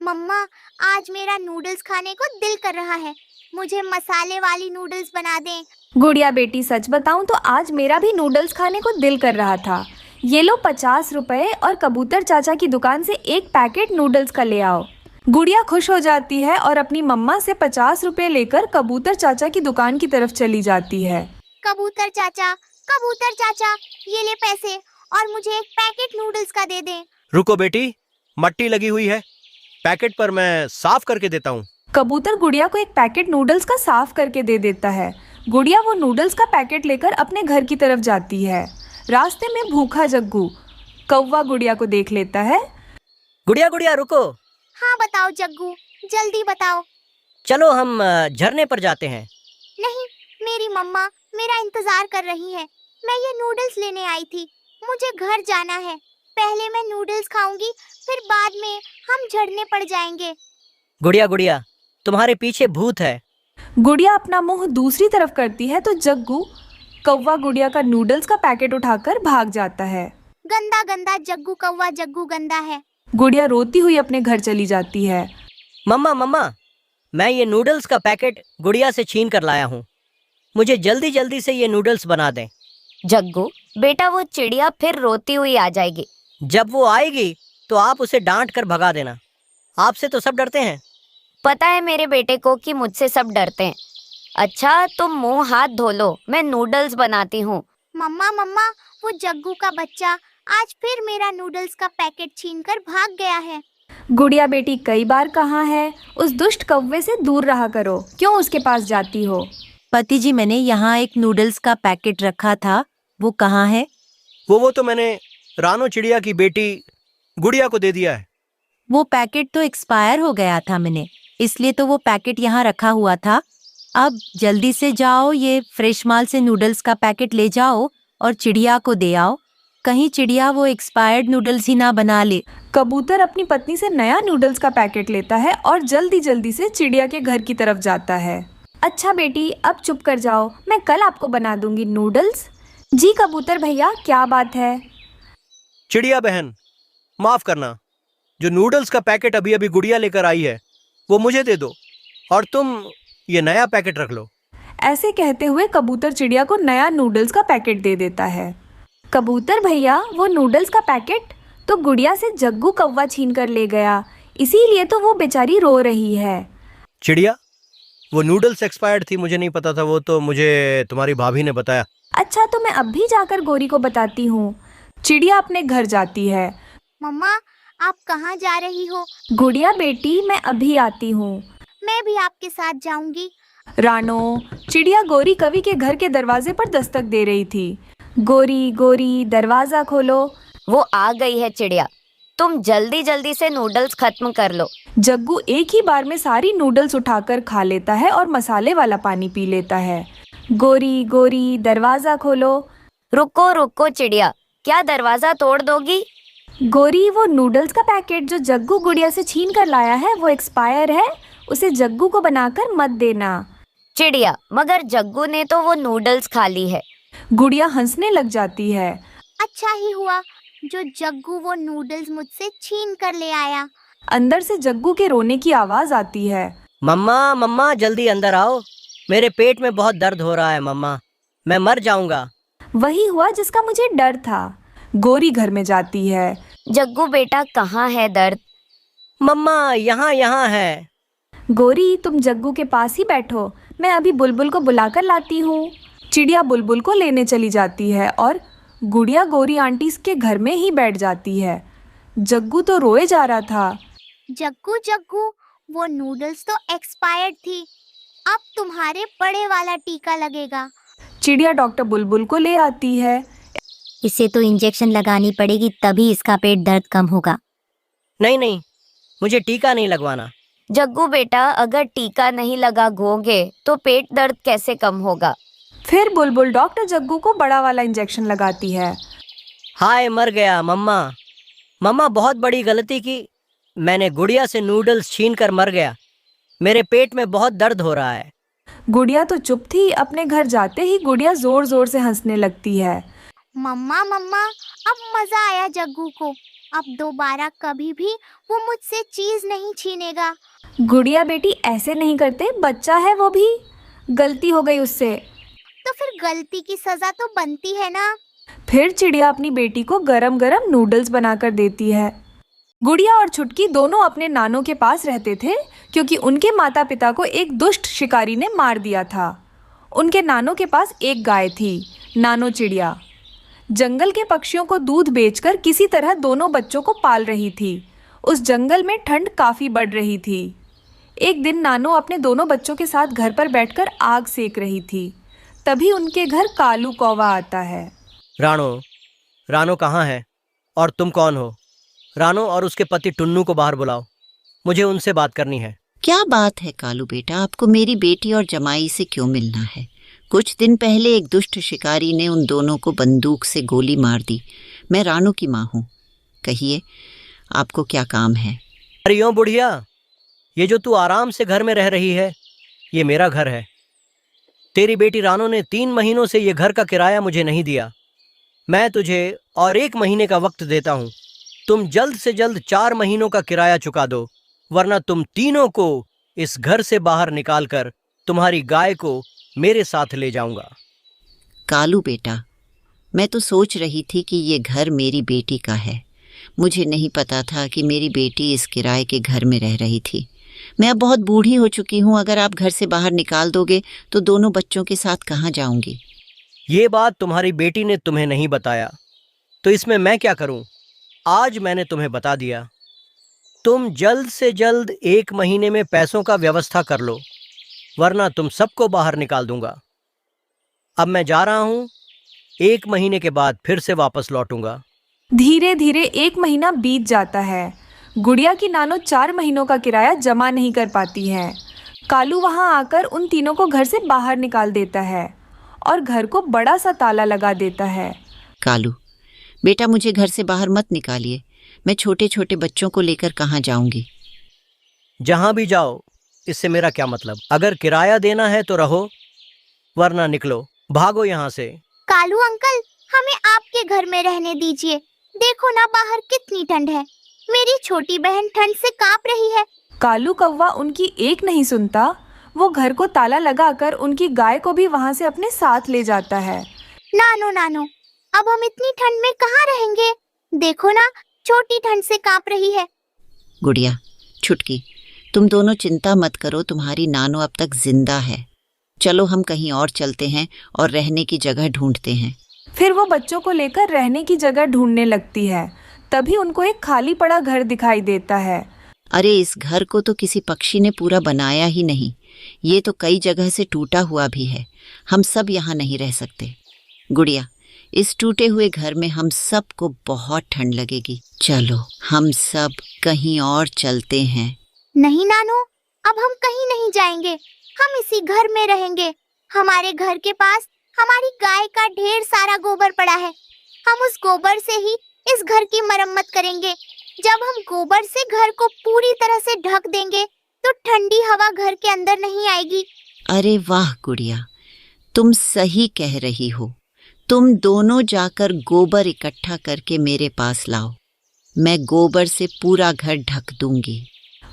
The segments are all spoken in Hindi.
मम्मा, आज मेरा नूडल्स खाने को दिल कर रहा है। मुझे मसाले वाली नूडल्स बना दें। गुड़िया बेटी, सच बताऊं तो आज मेरा भी नूडल्स खाने को दिल कर रहा था। ये लो 50 रुपए और कबूतर चाचा की दुकान से एक पैकेट नूडल्स का ले आओ। गुड़िया खुश हो जाती है और अपनी मम्मा से 50 रुपए लेकर कबूतर चाचा की दुकान की तरफ चली जाती है। कबूतर चाचा, ये ले पैसे और मुझे एक पैकेट नूडल्स का दे दें। रुको बेटी, मट्टी लगी हुई है, पैकेट पर मैं साफ करके देता हूँ। कबूतर गुड़िया को एक पैकेट नूडल्स का साफ करके दे देता है। गुड़िया वो नूडल्स का पैकेट लेकर अपने घर की तरफ जाती है। रास्ते में भूखा जग्गू कौवा गुड़िया को देख लेता है। गुड़िया गुड़िया रुको, हाँ बताओ जग्गू, जल्दी बताओ। चलो हम झरने पर जाते हैं। नहीं, मेरी मम्मा मेरा इंतजार कर रही है। मैं ये नूडल्स लेने आई थी। मुझे घर जाना है। पहले मैं नूडल्स खाऊंगी, फिर बाद में हम झड़ने पड़ जाएंगे। गुड़िया गुड़िया, तुम्हारे पीछे भूत है। गुड़िया अपना मुंह दूसरी तरफ करती है तो जग्गू कौवा गुड़िया का नूडल्स का पैकेट उठाकर भाग जाता है। गंदा गंदा जग्गू कौवा, जग्गू गंदा है। गुड़िया रोती हुई अपने घर चली जाती है। मम्मा मम्मा, मैं ये नूडल्स का पैकेट गुड़िया से छीन कर लाया हूँ। मुझे जल्दी जल्दी से ये नूडल्स बना दें। जग्गू बेटा, वो चिड़िया फिर रोती हुई आ जाएगी। जब वो आएगी तो आप उसे डांट कर भगा देना। आपसे तो सब डरते हैं। पता है मेरे बेटे को कि मुझसे सब डरते हैं। अच्छा, तुम मुंह हाथ धो लो, मैं नूडल्स बनाती हूँ। मम्मा, वो जग्गू का बच्चा आज फिर मेरा नूडल्स का पैकेट छीनकर भाग गया है। गुड़िया बेटी, कई बार कहा है उस दुष्ट कौवे से दूर रहा करो, क्यों उसके पास जाती हो? पति जी, मैंने यहाँ एक नूडल्स का पैकेट रखा था, वो कहाँ है? वो तो मैंने रानो चिड़िया की बेटी गुड़िया को दे दिया है। वो पैकेट तो एक्सपायर हो गया था मैंने, इसलिए तो वो पैकेट यहाँ रखा हुआ था। अब जल्दी से जाओ, ये फ्रेश माल से नूडल्स का पैकेट ले जाओ और चिड़िया को दे आओ। कहीं चिड़िया वो एक्सपायर्ड नूडल्स ही ना बना ले। कबूतर अपनी पत्नी से नया नूडल्स का पैकेट लेता है और जल्दी जल्दी से चिड़िया के घर की तरफ जाता है। अच्छा बेटी, अब चुप कर जाओ, मैं कल आपको बना दूंगी नूडल्स। जी कबूतर भैया, क्या बात है? चिड़िया बहन, माफ करना, जो नूडल्स का पैकेट अभी अभी गुड़िया लेकर आई है वो मुझे दे दो और तुम ये नया पैकेट रख लो। ऐसे कहते हुए कबूतर चिड़िया को नया नूडल्स का पैकेट दे देता है। कबूतर भैया, वो नूडल्स का पैकेट तो गुड़िया से जग्गू कौवा छीन कर ले गया, इसीलिए तो वो बेचारी रो रही है। चिड़िया, वो नूडल्स एक्सपायर्ड थी, मुझे नहीं पता था, वो तो मुझे तुम्हारी भाभी ने बताया। अच्छा, तो मैं अब भी जाकर गोरी को बताती हूँ। चिड़िया अपने घर जाती है। मम्मा, आप कहाँ जा रही हो? गुड़िया बेटी, मैं अभी आती हूँ। मैं भी आपके साथ जाऊंगी। रानो, चिड़िया गोरी कवि के घर के दरवाजे पर दस्तक दे रही थी। गोरी गोरी, दरवाजा खोलो। वो आ गई है चिड़िया, तुम जल्दी जल्दी से नूडल्स खत्म कर लो। जग्गू एक ही बार में सारी नूडल्स उठाकर खा लेता है और मसाले वाला पानी पी लेता है। गोरी गोरी, दरवाजा खोलो। रुको रुको चिड़िया, क्या दरवाजा तोड़ दोगी? गोरी, वो नूडल्स का पैकेट जो जग्गू गुड़िया से छीन कर लाया है वो एक्सपायर है, उसे जग्गू को बनाकर मत देना। चिड़िया, मगर जग्गू ने तो वो नूडल्स खा ली है। गुड़िया हंसने लग जाती है। अच्छा ही हुआ जो जग्गू वो नूडल्स मुझसे छीन कर ले आया। अंदर से जग्गू के रोने की आवाज आती है। मम्मा मम्मा, जल्दी अंदर आओ, मेरे पेट में बहुत दर्द हो रहा है मम्मा, मैं मर जाऊंगा। वही हुआ जिसका मुझे डर था। गोरी घर में जाती है। जग्गू बेटा, कहाँ है दर्द? मम्मा, यहाँ है। गोरी, तुम जग्गू के पास ही बैठो, मैं अभी बुलबुल को बुलाकर लाती हूँ। चिड़िया बुलबुल को लेने चली जाती है और गुड़िया गोरी आंटी के घर में ही बैठ जाती है। जग्गू तो रोए जा रहा था। जग्गू, वो नूडल्स तो एक्सपायर्ड थी। अब तुम्हारे बड़े वाला टीका लगेगा। चिड़िया डॉक्टर बुलबुल को ले आती है। इसे तो इंजेक्शन लगानी पड़ेगी, तभी इसका पेट दर्द कम होगा। नहीं, मुझे टीका नहीं लगवाना। जग्गू बेटा, अगर टीका नहीं लगाओगे तो पेट दर्द कैसे कम होगा? फिर बुलबुल डॉक्टर जग्गू को बड़ा वाला इंजेक्शन लगाती है। हाय, मर गया मम्मा, बहुत बड़ी गलती की। मैंने गुड़िया से नूडल्स छीन कर मर गया। मेरे पेट में बहुत दर्द हो रहा है। गुड़िया तो चुप थी। अपने घर जाते ही गुड़िया जोर जोर से हंसने लगती है। मम्मा, अब मजा आया जग्गू को। अब दोबारा कभी भी वो मुझसे चीज नहीं छीनेगा। गुड़िया बेटी ऐसे नहीं करते, बच्चा है वो भी, गलती हो गई उससे। तो फिर गलती की सजा तो बनती है ना। फिर चिड़िया अपनी बेटी को गरम गरम नूडल्स बनाकर देती है। गुड़िया और छुटकी दोनों अपने नानों के पास रहते थे क्योंकि उनके माता पिता को एक दुष्ट शिकारी ने मार दिया था। उनके नानों के पास एक गाय थी, नानो चिड़िया। जंगल के पक्षियों को दूध बेचकर किसी तरह दोनों बच्चों को पाल रही थी। उस जंगल में ठंड काफ़ी बढ़ रही थी। एक दिन नानो अपने दोनों बच्चों के साथ घर पर बैठकर आग सेक रही थी। तभी उनके घर कालू कौवा आता है। रानो कहाँ है और तुम कौन हो? रानो और उसके पति टुन्नू को बाहर बुलाओ, मुझे उनसे बात करनी है। क्या बात है कालू बेटा, आपको मेरी बेटी और जमाई से क्यों मिलना है? कुछ दिन पहले एक दुष्ट शिकारी ने उन दोनों को बंदूक से गोली मार दी। मैं रानो की माँ हूँ। कहिए आपको क्या काम है? अरे यूं बुढ़िया, ये जो तू आराम से घर में रह रही है, ये मेरा घर है। तेरी बेटी रानो ने 3 महीनों से ये घर का किराया मुझे नहीं दिया। मैं तुझे और 1 महीने का वक्त देता हूँ। तुम जल्द से जल्द 4 महीनों का किराया चुका दो, वरना तुम तीनों को इस घर से बाहर निकालकर तुम्हारी गाय को मेरे साथ ले जाऊंगा। कालू बेटा, मैं तो सोच रही थी कि ये घर मेरी बेटी का है। मुझे नहीं पता था कि मेरी बेटी इस किराए के घर में रह रही थी। मैं अब बहुत बूढ़ी हो चुकी हूँ। अगर आप घर से बाहर निकाल दोगे तो दोनों बच्चों के साथ कहाँ जाऊंगी? ये बात तुम्हारी बेटी ने तुम्हें नहीं बताया, तो इसमें मैं क्या करूं? आज मैंने तुम्हें बता दिया। तुम जल्द से जल्द 1 महीने में पैसों का व्यवस्था कर लो, वरना तुम सबको बाहर निकाल दूंगा। अब मैं जा रहा हूं, 1 महीने के बाद फिर से वापस लौटूंगा। धीरे धीरे 1 महीना बीत जाता है। गुड़िया की नानो 4 महीनों का किराया जमा नहीं कर पाती है। कालू वहां आकर उन तीनों को घर से बाहर निकाल देता है और घर को बड़ा सा ताला लगा देता है। कालू बेटा, मुझे घर से बाहर मत निकालिए। मैं छोटे छोटे बच्चों को लेकर कहाँ जाऊंगी? जहां भी जाओ, इससे मेरा क्या मतलब? अगर किराया देना है तो रहो, वरना निकलो, भागो यहाँ से। कालू अंकल, हमें आपके घर में रहने दीजिए। देखो ना बाहर कितनी ठंड है। मेरी छोटी बहन ठंड से कांप रही है। कालू कौवा उनकी एक नहीं सुनता। वो घर को ताला लगाकर उनकी गाय को भी वहां से अपने साथ ले जाता है। नानो, अब हम इतनी ठंड में कहाँ रहेंगे? देखो ना, छोटी ठंड से कांप रही है। गुड़िया, छुटकी, तुम दोनों चिंता मत करो। तुम्हारी नानो अब तक जिंदा है। चलो हम कहीं और चलते हैं और रहने की जगह ढूंढते हैं। फिर वो बच्चों को लेकर रहने की जगह ढूंढने लगती है। तभी उनको एक खाली पड़ा घर दिखाई देता है। अरे, इस घर को तो किसी पक्षी ने पूरा बनाया ही नहीं। ये तो कई जगह से टूटा हुआ भी है। हम सब यहाँ नहीं रह सकते। गुड़िया, इस टूटे हुए घर में हम सबको बहुत ठंड लगेगी। चलो हम सब कहीं और चलते हैं। नहीं नानो, अब हम कहीं नहीं जाएंगे। हम इसी घर में रहेंगे। हमारे घर के पास हमारी गाय का ढेर सारा गोबर पड़ा है। हम उस गोबर से ही इस घर की मरम्मत करेंगे। जब हम गोबर से घर को पूरी तरह से ढक देंगे तो ठंडी हवा घर के अंदर नहीं आएगी। अरे वाह गुड़िया, तुम सही कह रही हो। तुम दोनों जाकर गोबर इकट्ठा करके मेरे पास लाओ। मैं गोबर से पूरा घर ढक दूंगी।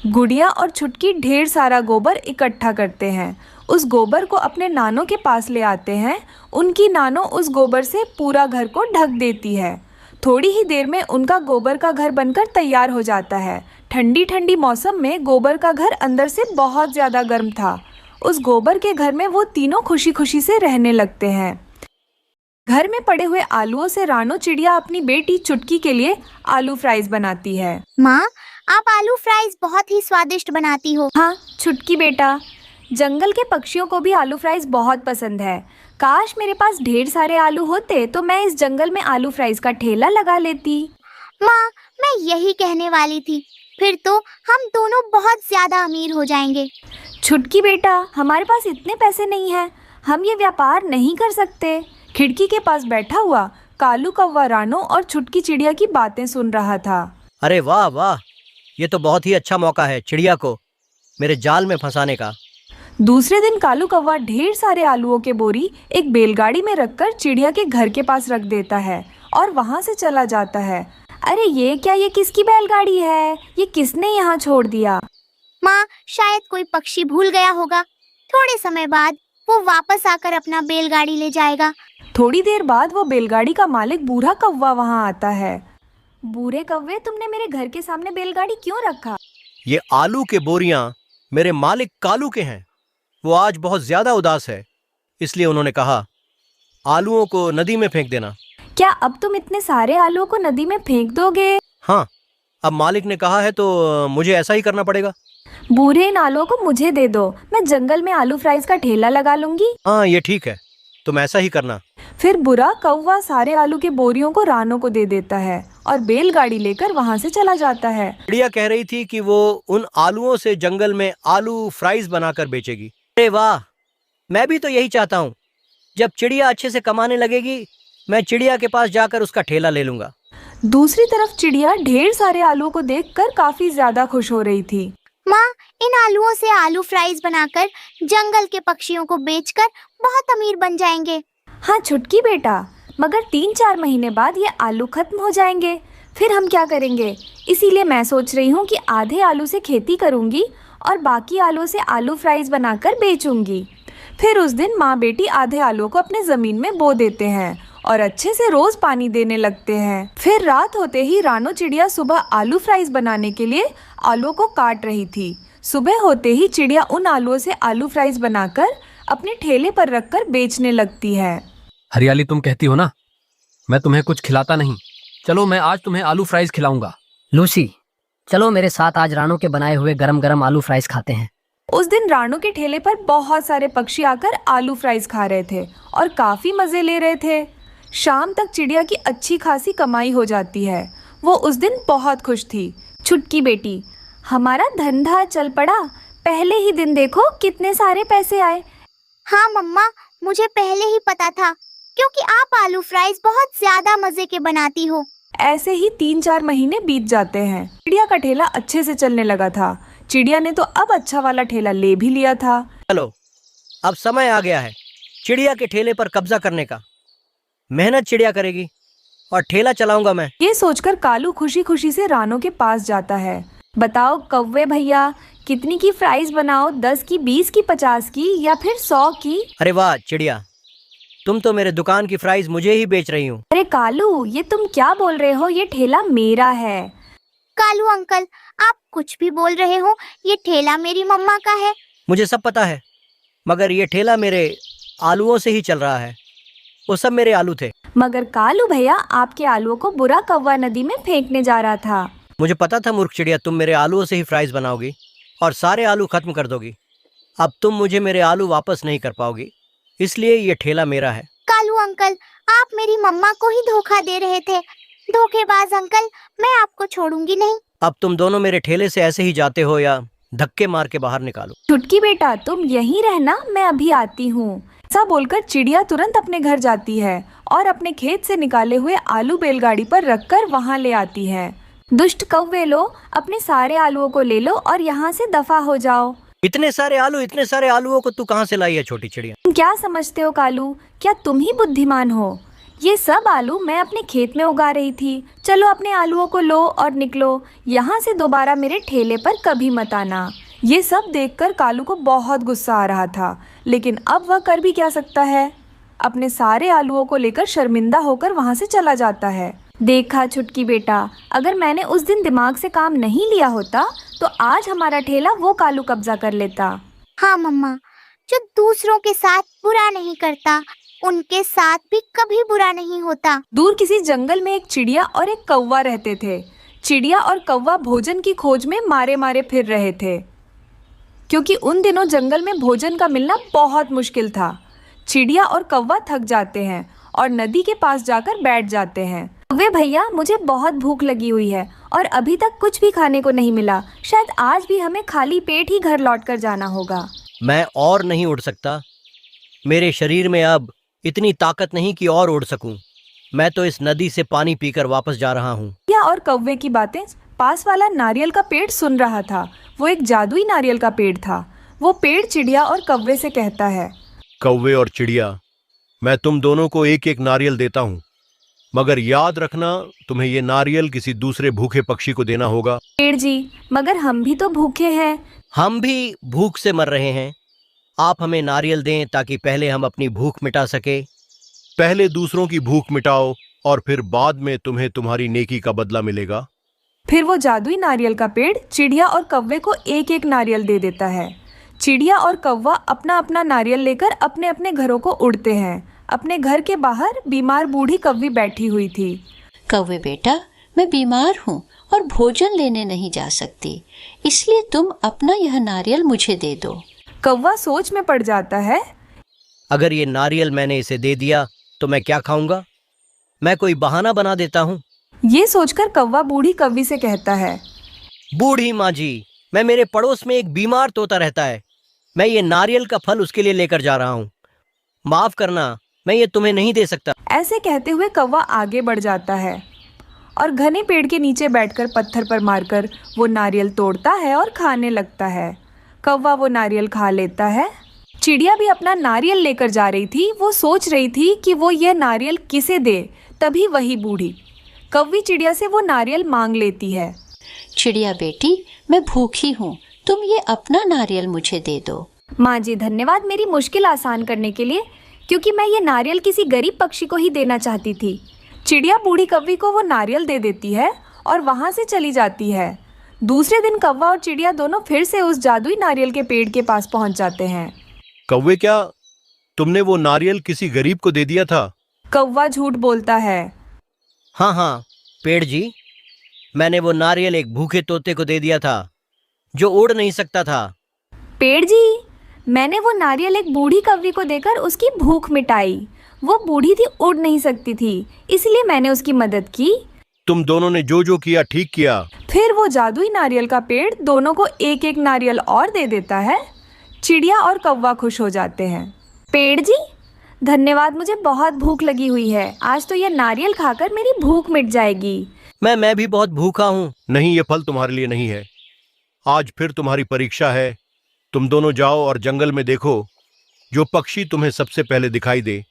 गुड़िया और छुटकी ढेर सारा गोबर इकट्ठा करते हैं। उस गोबर को अपने नानों के पास ले आते हैं। उनकी नानो उस गोबर से पूरा घर को ढक देती है। थोड़ी ही देर में उनका गोबर का घर बनकर तैयार हो जाता है। ठंडी ठंडी मौसम में गोबर का घर अंदर से बहुत ज़्यादा गर्म था। उस गोबर के घर में वो तीनों खुशी खुशी से रहने लगते हैं। घर में पड़े हुए आलूओं से रानो चिड़िया अपनी बेटी चुटकी के लिए आलू फ्राइज बनाती है। माँ, आप आलू फ्राइज बहुत ही स्वादिष्ट बनाती हो। हाँ छुटकी बेटा, जंगल के पक्षियों को भी आलू फ्राइज बहुत पसंद है। काश मेरे पास ढेर सारे आलू होते तो मैं इस जंगल में आलू फ्राइज का ठेला लगा लेती। माँ, मैं यही कहने वाली थी। फिर तो हम दोनों बहुत ज्यादा अमीर हो जाएंगे। छुटकी बेटा, हमारे पास इतने पैसे नहीं हैं। हम ये व्यापार नहीं कर सकते। खिड़की के पास बैठा हुआ कालू कौवा रानो और छुटकी चिड़िया की बातें सुन रहा था। अरे वाह वाह, ये तो बहुत ही अच्छा मौका है चिड़िया को मेरे जाल में फंसाने का। दूसरे दिन कालू कौवा ढेर सारे आलूओं के बोरी एक बैलगाड़ी में रखकर चिड़िया के घर के पास रख देता है और वहां से चला जाता है। अरे ये क्या, ये किसकी बैलगाड़ी है? ये किसने यहाँ छोड़ दिया? माँ, शायद कोई पक्षी भूल गया होगा। थोड़े समय बाद वो वापस आकर अपना बैलगाड़ी ले जाएगा। थोड़ी देर बाद वो बैलगाड़ी का मालिक बूढ़ा कौवा वहाँ आता है। बूढ़े कौवे, तुमने मेरे घर के सामने बैलगाड़ी क्यों रखा? ये आलू के बोरियां मेरे मालिक कालू के हैं। वो आज बहुत ज्यादा उदास है, इसलिए उन्होंने कहा आलूओं को नदी में फेंक देना। क्या अब तुम इतने सारे आलूओं को नदी में फेंक दोगे? हाँ, अब मालिक ने कहा है तो मुझे ऐसा ही करना पड़ेगा। बूढ़े, इन आलूओं को मुझे दे दो, मैं जंगल में आलू फ्राइज का ठेला लगा लूंगी। हाँ, ये ठीक है, तुम ऐसा ही करना। फिर बुरा कौवा सारे आलू के बोरियों को रानों को दे देता है और बैलगाड़ी लेकर वहाँ से चला जाता है। चिड़िया कह रही थी कि वो उन आलूओं से जंगल में आलू फ्राइज बनाकर बेचेगी। अरे वाह, मैं भी तो यही चाहता हूँ। जब चिड़िया अच्छे से कमाने लगेगी, मैं चिड़िया के पास जाकर उसका ठेला ले लूंगा। दूसरी तरफ चिड़िया ढेर सारे आलूओं को देखकर काफी ज्यादा खुश हो रही थी। माँ, इन आलूओं से आलू फ्राइज बनाकर जंगल के पक्षियों को बेचकर बहुत अमीर बन जाएंगे। हाँ छुटकी बेटा, मगर 3-4 महीने बाद ये आलू खत्म हो जाएंगे, फिर हम क्या करेंगे? इसीलिए मैं सोच रही हूँ कि आधे आलू से खेती करूँगी और बाकी आलू से आलू फ्राइज बनाकर बेचूंगी। फिर उस दिन माँ बेटी आधे आलू को अपने ज़मीन में बो देते हैं और अच्छे से रोज़ पानी देने लगते हैं। फिर रात होते ही रानो चिड़िया सुबह आलू फ्राइज बनाने के लिए आलू को काट रही थी। सुबह होते ही चिड़िया उन आलूओं से आलू फ्राइज बनाकर अपने ठेले पर रखकर बेचने लगती है। हरियाली, तुम कहती हो ना मैं तुम्हें कुछ खिलाता नहीं। चलो मैं आज तुम्हें आलू फ्राइज खिलाऊंगा। लूसी, चलो मेरे साथ आज रानों के बनाए हुए गरम गरम आलू फ्राइज खाते हैं। उस दिन रानो के ठेले पर बहुत सारे पक्षी आकर आलू फ्राइज खा रहे थे और काफी मजे ले रहे थे। शाम तक चिड़िया की अच्छी खासी कमाई हो जाती है। वो उस दिन बहुत खुश थी। छुटकी बेटी, हमारा धंधा चल पड़ा। पहले ही दिन देखो कितने सारे पैसे आए। हाँ मम्मा, मुझे पहले ही पता था, क्योंकि आप आलू फ्राइज बहुत ज्यादा मजे के बनाती हो। ऐसे ही 3-4 महीने बीत जाते हैं। चिड़िया का ठेला अच्छे से चलने लगा था। चिड़िया ने तो अब अच्छा वाला ठेला ले भी लिया था। चलो, अब समय आ गया है चिड़िया के ठेले पर कब्जा करने का। मेहनत चिड़िया करेगी और ठेला चलाऊंगा मैं। ये सोचकर कालू खुशी खुशी से रानो के पास जाता है। बताओ कौवे भैया, कितनी की फ्राइज बनाओ? 10 की, 20 की, 50 की या फिर 100 की? अरे वाह चिड़िया, तुम तो मेरे दुकान की फ्राइज मुझे ही बेच रही हूँ। अरे कालू, ये तुम क्या बोल रहे हो? ये ठेला मेरा है। कालू अंकल, आप कुछ भी बोल रहे हो, ये ठेला मेरी मम्मा का है। मुझे सब पता है, मगर ये ठेला मेरे आलूओं से ही चल रहा है। वो सब मेरे आलू थे। मगर कालू भैया, आपके आलूओं को बुरा कौवा नदी में फेंकने जा रहा था। मुझे पता था मूर्ख चिड़िया, तुम मेरे आलूओं से ही फ्राइज बनाओगी और सारे आलू खत्म कर दोगी। अब तुम मुझे मेरे आलू वापस नहीं कर पाओगी, इसलिए ये ठेला मेरा है। कालू अंकल, आप मेरी मम्मा को ही धोखा दे रहे थे। धोखेबाज अंकल, मैं आपको छोड़ूंगी नहीं। अब तुम दोनों मेरे ठेले से ऐसे ही जाते हो या धक्के मार के बाहर निकालो। छुटकी बेटा, तुम यहीं रहना, मैं अभी आती हूँ। ऐसा बोलकर चिड़िया तुरंत अपने घर जाती है और अपने खेत से निकाले हुए आलू बैलगाड़ी पर रखकर वहाँ ले आती है। दुष्ट कौवे, लो अपने सारे आलूओं को ले लो और यहाँ से दफा हो जाओ। इतने सारे आलूओं को तू कहाँ से लाई है छोटी चिड़िया? तुम क्या समझते हो कालू? क्या तुम ही बुद्धिमान हो? ये सब आलू मैं अपने खेत में उगा रही थी। चलो अपने आलूओं को लो और निकलो। यहाँ से दोबारा मेरे ठेले पर कभी मत आना। ये सब देखकर कालू को बहुत गुस्सा आ रहा था, लेकिन अब वह कर भी क्या सकता है। अपने सारे आलूओं को लेकर शर्मिंदा होकर वहाँ से चला जाता है। देखा छुटकी बेटा, अगर मैंने उस दिन दिमाग से काम नहीं लिया होता तो आज हमारा ठेला वो कालू कब्जा कर लेता। हाँ मम्मा, जो दूसरों के साथ बुरा नहीं करता, उनके साथ भी कभी बुरा नहीं होता। दूर किसी जंगल में एक चिड़िया और एक कौवा रहते थे। चिड़िया और कौवा भोजन की खोज में मारे मारे फिर रहे थे, क्योंकि उन दिनों जंगल में भोजन का मिलना बहुत मुश्किल था। चिड़िया और कौवा थक जाते हैं और नदी के पास जाकर बैठ जाते हैं। कौवे भैया, मुझे बहुत भूख लगी हुई है और अभी तक कुछ भी खाने को नहीं मिला। शायद आज भी हमें खाली पेट ही घर लौट कर जाना होगा। मैं और नहीं उड़ सकता। मेरे शरीर में अब इतनी ताकत नहीं कि और उड़ सकूं। मैं तो इस नदी से पानी पीकर वापस जा रहा हूँ। चिड़िया और कौवे की बातें पास वाला नारियल का पेड़ सुन रहा था। वो एक जादुई नारियल का पेड़ था। वो पेड़ चिड़िया और कौवे से कहता है, कौवे और चिड़िया, मैं तुम दोनों को एक एक नारियल देता हूँ। मगर याद रखना, तुम्हें ये नारियल किसी दूसरे भूखे पक्षी को देना होगा। पेड़ जी, मगर हम भी तो भूखे हैं। हम भी भूख से मर रहे हैं। आप हमें नारियल दें ताकि पहले हम अपनी भूख मिटा सके। पहले दूसरों की भूख मिटाओ और फिर बाद में तुम्हें तुम्हारी नेकी का बदला मिलेगा। फिर वो जादुई नारियल का पेड़ चिड़िया और कौवे को एक एक नारियल दे देता है। चिड़िया और कौवा अपना अपना नारियल लेकर अपने अपने घरों को उड़ते हैं। अपने घर के बाहर बीमार बूढ़ी कौवी बैठी हुई थी। कौवे बेटा, मैं बीमार हूँ और भोजन लेने नहीं जा सकती, इसलिए तुम अपना यह नारियल मुझे दे दो। कौवा सोच में पड़ जाता है। अगर ये नारियल मैंने इसे दे दिया तो मैं क्या खाऊंगा? मैं कोई बहाना बना देता हूँ। ये सोचकर कौवा बूढ़ी कौवी से कहता है, बूढ़ी माँ जी, मैं मेरे पड़ोस में एक बीमार तोता रहता है। मैं ये नारियल का फल उसके लिए लेकर जा रहा हूँ। माफ करना, मैं ये तुम्हें नहीं दे सकता। ऐसे कहते हुए कौवा आगे बढ़ जाता है और घने पेड़ के नीचे बैठकर पत्थर पर मारकर वो नारियल तोड़ता है और खाने लगता है। कौवा वो नारियल खा लेता है। चिड़िया भी अपना नारियल लेकर जा रही थी। वो सोच रही थी कि वो यह नारियल किसे दे। तभी वही बूढ़ी कौवी चिड़िया से वो नारियल मांग लेती है। चिड़िया बेटी, मैं भूखी हूँ, तुम ये अपना नारियल मुझे दे दो। माँ जी, धन्यवाद मेरी मुश्किल आसान करने के लिए, क्योंकि मैं ये नारियल किसी गरीब पक्षी को ही देना चाहती थी। चिड़िया बूढ़ी कौवी को वो नारियल दे देती है और वहाँ से चली जाती है। दूसरे दिन कौवा और चिड़िया दोनों फिर से उस जादुई नारियल के पेड़ के पास पहुँच जाते हैं। कौवे, क्या तुमने वो नारियल किसी गरीब को दे दिया था? कौवा झूठ बोलता है। हाँ हाँ पेड़ जी, मैंने वो नारियल एक भूखे तोते को दे दिया था जो उड़ नहीं सकता था। पेड़ जी, मैंने वो नारियल एक बूढ़ी कौवी को देकर उसकी भूख मिटाई। वो बूढ़ी थी, उड़ नहीं सकती थी, इसलिए मैंने उसकी मदद की। तुम दोनों ने जो जो किया ठीक किया। फिर वो जादुई नारियल का पेड़ दोनों को एक एक नारियल और दे देता है। चिड़िया और कौवा खुश हो जाते हैं। पेड़ जी, धन्यवाद, मुझे बहुत भूख लगी हुई है। आज तो ये नारियल खाकर मेरी भूख मिट जाएगी। मैं भी बहुत भूखा हूँ। नहीं, ये फल तुम्हारे लिए नहीं है। आज फिर तुम्हारी परीक्षा है। तुम दोनों जाओ और जंगल में देखो, जो पक्षी तुम्हें सबसे पहले दिखाई दे,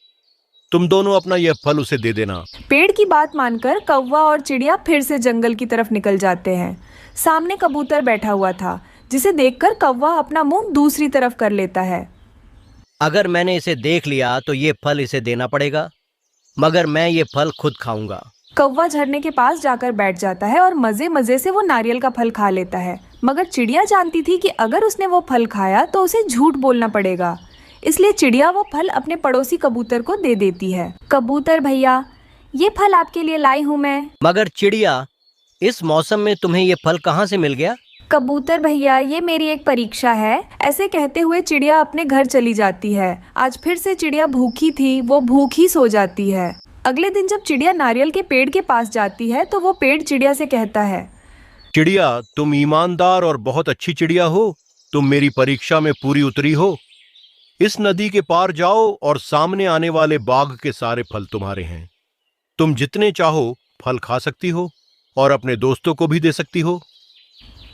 तुम दोनों अपना यह फल उसे दे देना। पेड़ की बात मानकर कौवा और चिड़िया फिर से जंगल की तरफ निकल जाते हैं। सामने कबूतर बैठा हुआ था, जिसे देखकर कौवा अपना मुंह दूसरी तरफ कर लेता है। अगर मैंने इसे देख लिया तो ये फल इसे देना पड़ेगा, मगर मैं ये फल खुद खाऊंगा। कौवा झरने के पास जाकर बैठ जाता है और मजे मजे से वो नारियल का फल खा लेता है। मगर चिड़िया जानती थी कि अगर उसने वो फल खाया तो उसे झूठ बोलना पड़ेगा, इसलिए चिड़िया वो फल अपने पड़ोसी कबूतर को दे देती है। कबूतर भैया, ये फल आपके लिए लाई हूँ मैं। मगर चिड़िया, इस मौसम में तुम्हें ये फल कहाँ से मिल गया? कबूतर भैया, ये मेरी एक परीक्षा है। ऐसे कहते हुए चिड़िया अपने घर चली जाती है। आज फिर से चिड़िया भूखी थी, वो भूखी सो जाती है। अगले दिन जब चिड़िया नारियल के पेड़ के पास जाती है तो वो पेड़ चिड़िया से कहता है, चिड़िया, तुम ईमानदार और बहुत अच्छी चिड़िया हो। तुम मेरी परीक्षा में पूरी उतरी हो। इस नदी के पार जाओ और सामने आने वाले बाग के सारे फल तुम्हारे हैं। तुम जितने चाहो फल खा सकती हो और अपने दोस्तों को भी दे सकती हो।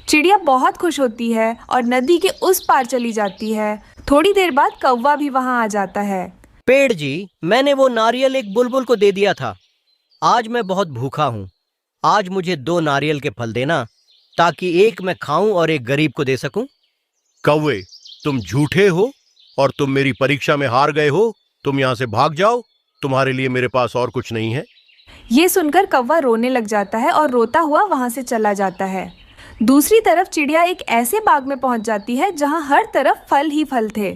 चिड़िया बहुत खुश होती है और नदी के उस पार चली जाती है। थोड़ी देर बाद कौवा भी वहां आ जाता है। पेड़ जी, मैंने वो नारियल एक बुलबुल को दे दिया था। आज मैं बहुत भूखा हूँ। आज मुझे 2 नारियल के फल देना, ताकि एक मैं खाऊं और एक गरीब को दे सकूं। कौवे, तुम झूठे हो और तुम मेरी परीक्षा में हार गए हो। तुम यहाँ से भाग जाओ, तुम्हारे लिए मेरे पास और कुछ नहीं है। ये सुनकर कौवा रोने लग जाता है और रोता हुआ वहां से चला जाता है। दूसरी तरफ चिड़िया एक ऐसे बाग में पहुंच जाती है जहां हर तरफ फल ही फल थे,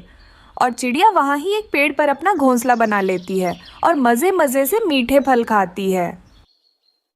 और चिड़िया वहां ही एक पेड़ पर अपना घोंसला बना लेती है और मजे मजे से मीठे फल खाती है।